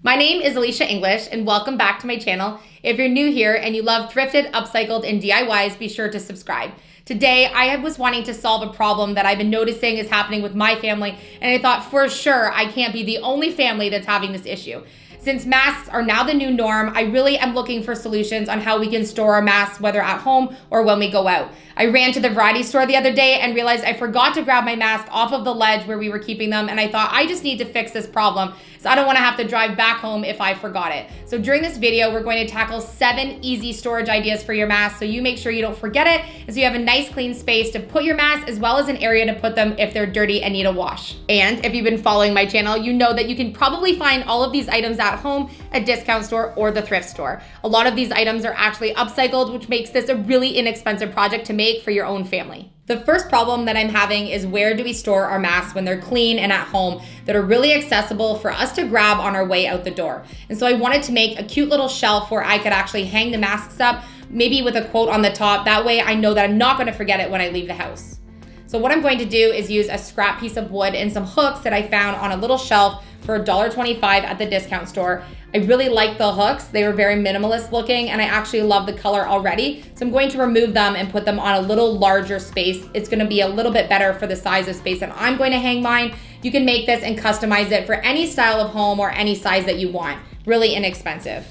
My name is Alicia English and welcome back to my channel. If you're new here and you love thrifted, upcycled, and DIYs, be sure to subscribe. Today, I was wanting to solve a problem that I've been noticing is happening with my family, and I thought for sure I can't be the only family that's having this issue. Since masks are now the new norm, I really am looking for solutions on how we can store our masks, whether at home or when we go out. I ran to the variety store the other day and realized I forgot to grab my mask off of the ledge where we were keeping them, and I thought I just need to fix this problem, so I don't want to have to drive back home if I forgot it. So during this video, we're going to tackle 7 easy storage ideas for your masks so you make sure you don't forget it, and so you have a nice clean space to put your masks as well as an area to put them if they're dirty and need a wash. And if you've been following my channel, you know that you can probably find all of these items at home, a discount store, or the thrift store. A lot of these items are actually upcycled, which makes this a really inexpensive project to make for your own family. The first problem that I'm having is where do we store our masks when they're clean and at home that are really accessible for us to grab on our way out the door. And so I wanted to make a cute little shelf where I could actually hang the masks up, maybe with a quote on the top. That way I know that I'm not going to forget it when I leave the house. So what I'm going to do is use a scrap piece of wood and some hooks that I found on a little shelf for $1.25 at the discount store. I really like the hooks. They were very minimalist looking and I actually love the color already. So I'm going to remove them and put them on a little larger space. It's gonna be a little bit better for the size of space that I'm going to hang mine. You can make this and customize it for any style of home or any size that you want. Really inexpensive.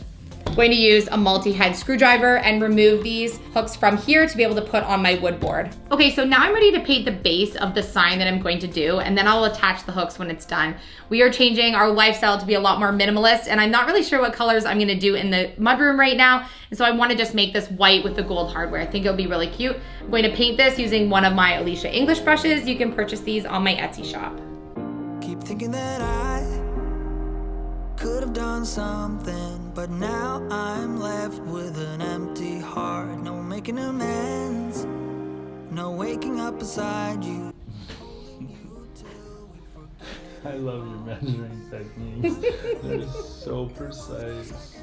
I'm going to use a multi-head screwdriver and remove these hooks from here to be able to put on my wood board. Okay, so now I'm ready to paint the base of the sign that I'm going to do, and then I'll attach the hooks when it's done. We are changing our lifestyle to be a lot more minimalist, and I'm not really sure what colors I'm gonna do in the mudroom right now, and so I wanna just make this white with the gold hardware. I think it'll be really cute. I'm going to paint this using one of my Alicia English brushes. You can purchase these on my Etsy shop. Keep thinking that I could have done something, but now I'm left with an empty heart. No making amends, no waking up beside you. I love your measuring techniques. They're so precise.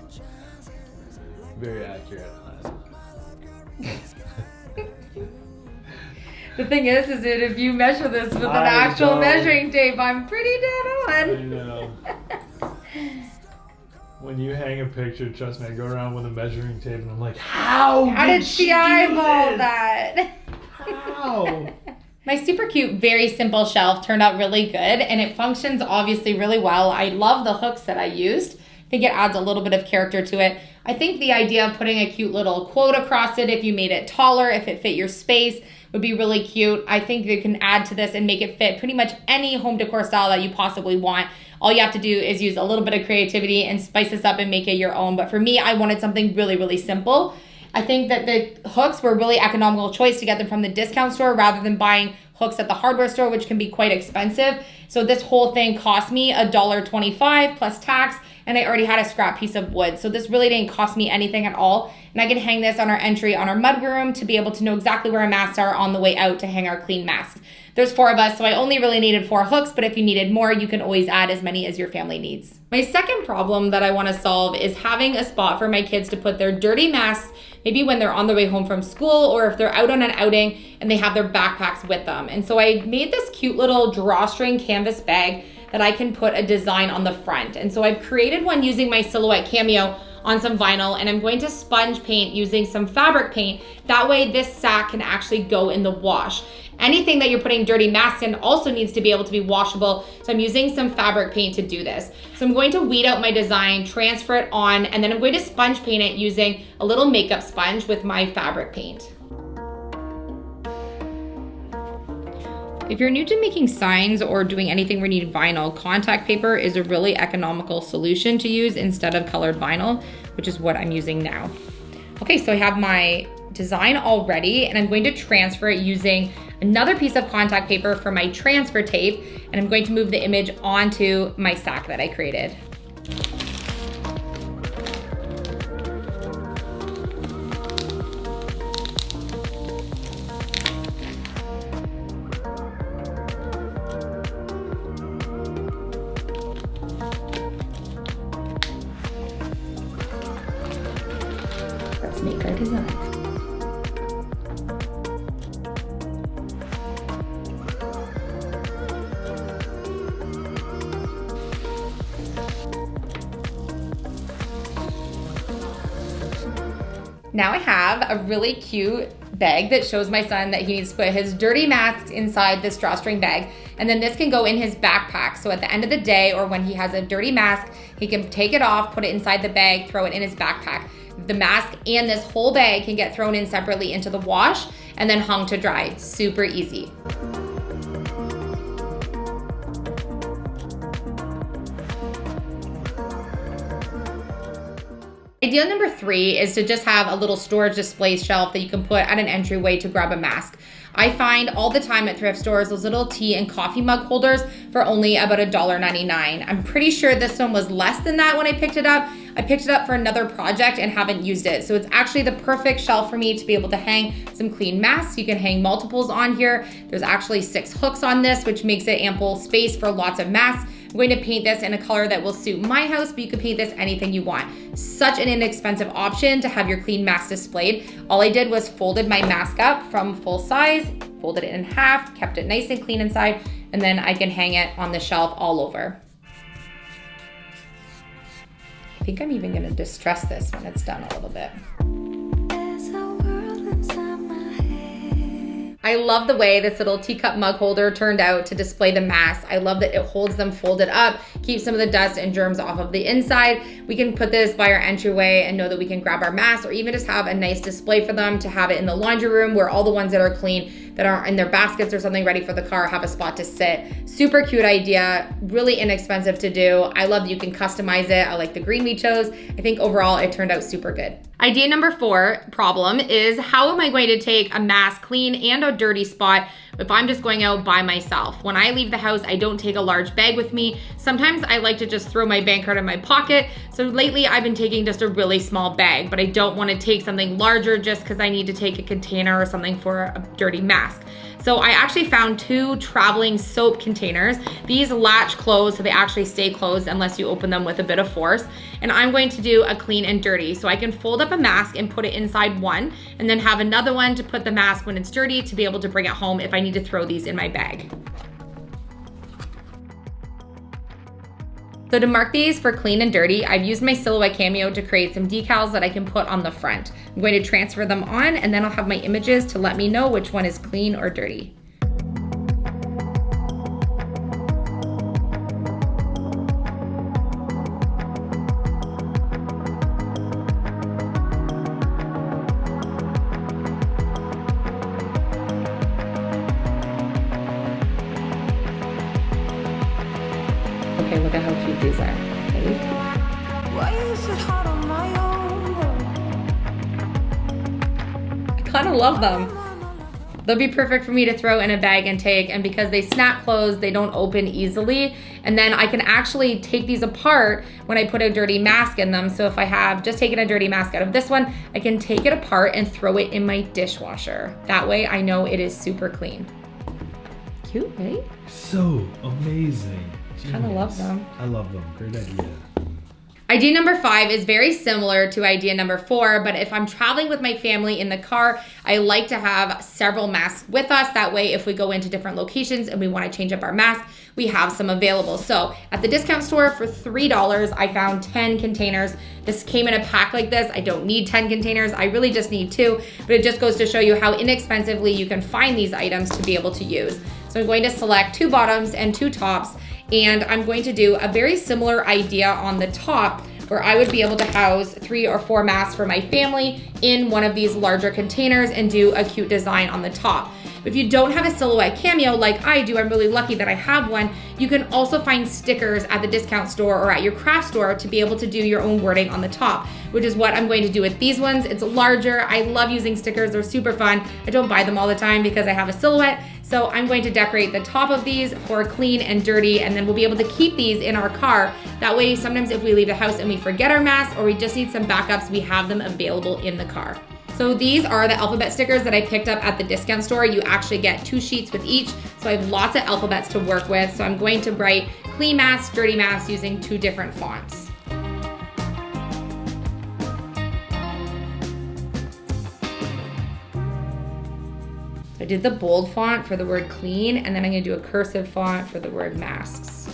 Very accurate. The thing is that if you measure this with an actual measuring tape, I'm pretty dead on. I know. When you hang a picture, trust me, I go around with a measuring tape and I'm like, how did she eyeball that? How? My super cute, very simple shelf turned out really good and it functions obviously really well. I love the hooks that I used. I think it adds a little bit of character to it. I think the idea of putting a cute little quote across it, if you made it taller, if it fit your space, would be really cute. I think you can add to this and make it fit pretty much any home decor style that you possibly want. All you have to do is use a little bit of creativity and spice this up and make it your own. But for me, I wanted something really, really simple. I think that the hooks were a really economical choice to get them from the discount store rather than buying hooks at the hardware store, which can be quite expensive. So this whole thing cost me $1.25 plus tax, and I already had a scrap piece of wood. So this really didn't cost me anything at all. And I can hang this on our entry on our mudroom to be able to know exactly where our masks are on the way out to hang our clean masks. There's 4 of us, so I only really needed 4 hooks, but if you needed more, you can always add as many as your family needs. My second problem that I want to solve is having a spot for my kids to put their dirty masks, maybe when they're on their way home from school or if they're out on an outing and they have their backpacks with them. And so I made this cute little drawstring canvas bag that I can put a design on the front. And so I've created one using my Silhouette Cameo on some vinyl, and I'm going to sponge paint using some fabric paint. That way this sack can actually go in the wash. Anything that you're putting dirty masks in also needs to be able to be washable, so I'm using some fabric paint to do this. So I'm going to weed out my design, transfer it on, and then I'm going to sponge paint it using a little makeup sponge with my fabric paint. If you're new to making signs or doing anything where you need vinyl, contact paper is a really economical solution to use instead of colored vinyl, which is what I'm using now. Okay, so I have my design already and I'm going to transfer it using another piece of contact paper for my transfer tape, and I'm going to move the image onto my sack that I created. Let's make our design. Now I have a really cute bag that shows my son that he needs to put his dirty masks inside this drawstring bag. And then this can go in his backpack. So at the end of the day, or when he has a dirty mask, he can take it off, put it inside the bag, throw it in his backpack. The mask and this whole bag can get thrown in separately into the wash and then hung to dry. Super easy. Idea number 3 is to just have a little storage display shelf that you can put at an entryway to grab a mask. I find all the time at thrift stores those little tea and coffee mug holders for only about $1.99. I'm pretty sure this one was less than that when I picked it up. I picked it up for another project and haven't used it. So it's actually the perfect shelf for me to be able to hang some clean masks. You can hang multiples on here. There's actually 6 hooks on this, which makes it ample space for lots of masks. I'm going to paint this in a color that will suit my house, but you can paint this anything you want. Such an inexpensive option to have your clean mask displayed. All I did was folded my mask up from full size, folded it in half, kept it nice and clean inside, and then I can hang it on the shelf all over. I think I'm even gonna distress this when it's done a little bit. I love the way this little teacup mug holder turned out to display the masks. I love that it holds them folded up, keeps some of the dust and germs off of the inside. We can put this by our entryway and know that we can grab our masks, or even just have a nice display for them to have it in the laundry room where all the ones that are clean, that are in their baskets or something ready for the car, have a spot to sit. Super cute idea, really inexpensive to do. I love that you can customize it. I like the green we chose. I think overall it turned out super good. Idea number 4 problem is, how am I going to take a mask clean and a dirty spot if I'm just going out by myself? When I leave the house, I don't take a large bag with me. Sometimes I like to just throw my bank card in my pocket. So lately I've been taking just a really small bag, but I don't want to take something larger just because I need to take a container or something for a dirty mask. So I actually found 2 traveling soap containers. These latch closed, so they actually stay closed unless you open them with a bit of force. And I'm going to do a clean and dirty. So I can fold up a mask and put it inside one, and then have another one to put the mask when it's dirty to be able to bring it home if I need to throw these in my bag. So to mark these for clean and dirty, I've used my Silhouette Cameo to create some decals that I can put on the front. I'm going to transfer them on, and then I'll have my images to let me know which one is clean or dirty. Okay, look at how cute these are. Ready? Why is it hard on my own? I kind of love them. They'll be perfect for me to throw in a bag and take, and because they snap closed, they don't open easily. And then I can actually take these apart when I put a dirty mask in them. So if I have just taken a dirty mask out of this one, I can take it apart and throw it in my dishwasher. That way I know it is super clean. Cute, right? So amazing. Kind of love them. I love them. Great idea. Idea number 5 is very similar to idea number 4, but if I'm traveling with my family in the car, I like to have several masks with us. That way, if we go into different locations and we want to change up our mask, we have some available. So at the discount store for $3, I found 10 containers. This came in a pack like this. I don't need 10 containers. I really just need 2, but it just goes to show you how inexpensively you can find these items to be able to use. So I'm going to select 2 bottoms and 2 tops, and I'm going to do a very similar idea on the top where I would be able to house 3 or 4 masks for my family in one of these larger containers and do a cute design on the top. If you don't have a Silhouette Cameo like I do, I'm really lucky that I have one, you can also find stickers at the discount store or at your craft store to be able to do your own wording on the top, which is what I'm going to do with these ones. It's larger. I love using stickers. They're super fun. I don't buy them all the time because I have a Silhouette. So I'm going to decorate the top of these for clean and dirty, and then we'll be able to keep these in our car. That way, sometimes if we leave the house and we forget our masks or we just need some backups, we have them available in the car. So these are the alphabet stickers that I picked up at the discount store. You actually get 2 sheets with each. So I have lots of alphabets to work with. So I'm going to write clean masks, dirty masks using 2 different fonts. I did the bold font for the word clean, and then I'm gonna do a cursive font for the word masks.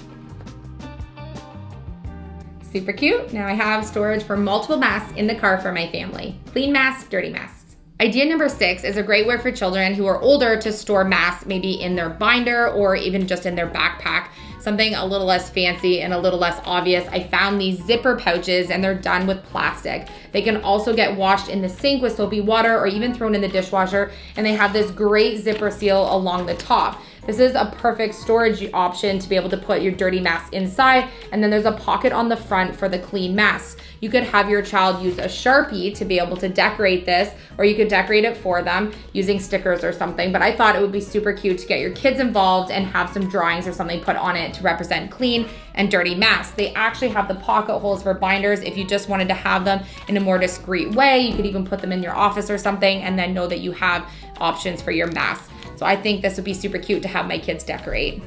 Super cute. Now I have storage for multiple masks in the car for my family. Clean masks, dirty masks. Idea number 6 is a great way for children who are older to store masks, maybe in their binder or even just in their backpack. Something a little less fancy and a little less obvious. I found these zipper pouches and they're done with plastic. They can also get washed in the sink with soapy water or even thrown in the dishwasher, and they have this great zipper seal along the top. This is a perfect storage option to be able to put your dirty mask inside, and then there's a pocket on the front for the clean masks. You could have your child use a Sharpie to be able to decorate this, or you could decorate it for them using stickers or something, but I thought it would be super cute to get your kids involved and have some drawings or something put on it to represent clean and dirty masks. They actually have the pocket holes for binders if you just wanted to have them in a more discreet way. You could even put them in your office or something and then know that you have options for your masks. So I think this would be super cute to have my kids decorate.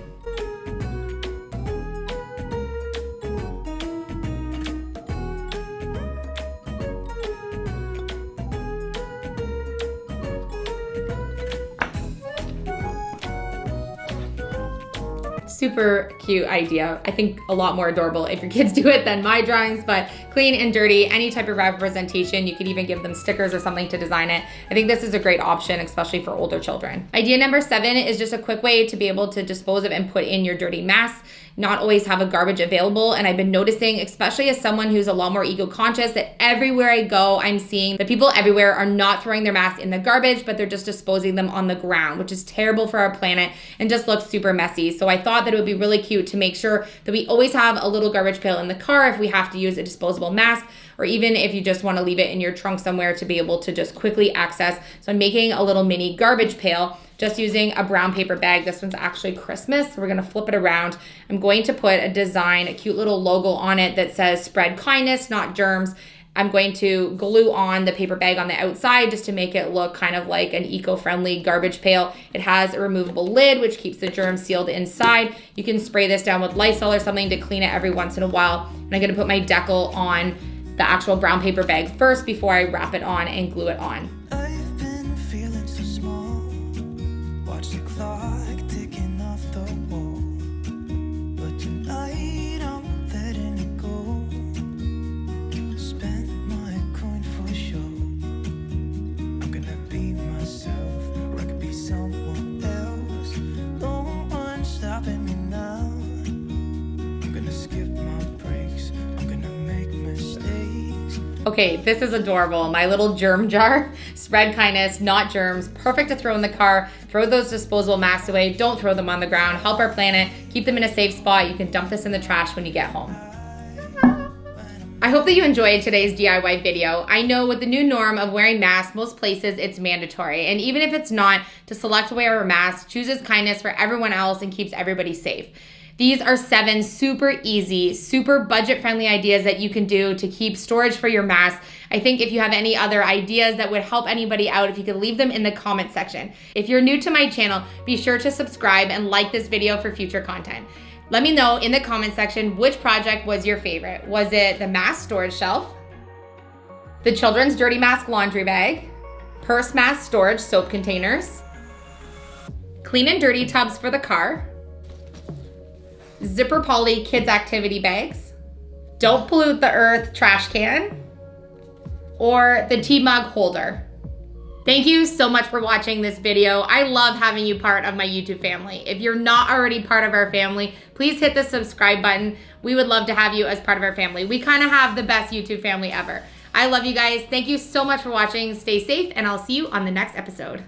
Super cute idea. I think a lot more adorable if your kids do it than my drawings, but clean and dirty, any type of representation. You could even give them stickers or something to design it. I think this is a great option, especially for older children. Idea number 7 is just a quick way to be able to dispose of and put in your dirty masks. Not always have a garbage available, and I've been noticing, especially as someone who's a lot more eco-conscious, that everywhere I go, I'm seeing that people everywhere are not throwing their masks in the garbage, but they're just disposing them on the ground, which is terrible for our planet and just looks super messy. So I thought that it would be really cute to make sure that we always have a little garbage pail in the car if we have to use a disposable mask, or even if you just want to leave it in your trunk somewhere to be able to just quickly access. So I'm making a little mini garbage pail just using a brown paper bag. This one's actually Christmas. So we're gonna flip it around. I'm going to put a design, a cute little logo on it that says spread kindness, not germs. I'm going to glue on the paper bag on the outside just to make it look kind of like an eco-friendly garbage pail. It has a removable lid, which keeps the germs sealed inside. You can spray this down with Lysol or something to clean it every once in a while. And I'm gonna put my decal on the actual brown paper bag first before I wrap it on and glue it on. I've been feeling so small. Watch the clock ticking off the wall. But tonight I'm letting it go. Spend my coin for sure. I'm gonna be myself, or I could be someone else. No one's stopping me now. I'm gonna skip my breaks. I'm gonna make mistakes. Okay, this is adorable. My little germ jar. Spread kindness, not germs. Perfect to throw in the car. Throw those disposable masks away. Don't throw them on the ground. Help our planet. Keep them in a safe spot. You can dump this in the trash when you get home. I hope that you enjoyed today's DIY video. I know with the new norm of wearing masks, most places it's mandatory. And even if it's not, to select to wear a mask chooses kindness for everyone else and keeps everybody safe. These are 7 super easy, super budget-friendly ideas that you can do to keep storage for your masks. I think if you have any other ideas that would help anybody out, if you could leave them in the comment section. If you're new to my channel, be sure to subscribe and like this video for future content. Let me know in the comment section which project was your favorite. Was it the mask storage shelf, the children's dirty mask laundry bag, purse mask storage soap containers, clean and dirty tubs for the car, zipper poly kids activity bags, don't pollute the earth trash can, or the tea mug holder? Thank you so much for watching this video. I love having you part of my YouTube family. If you're not already part of our family, please hit the subscribe button. We would love to have you as part of our family. We kind of have the best YouTube family ever. I love you guys. Thank you so much for watching. Stay safe, and I'll see you on the next episode.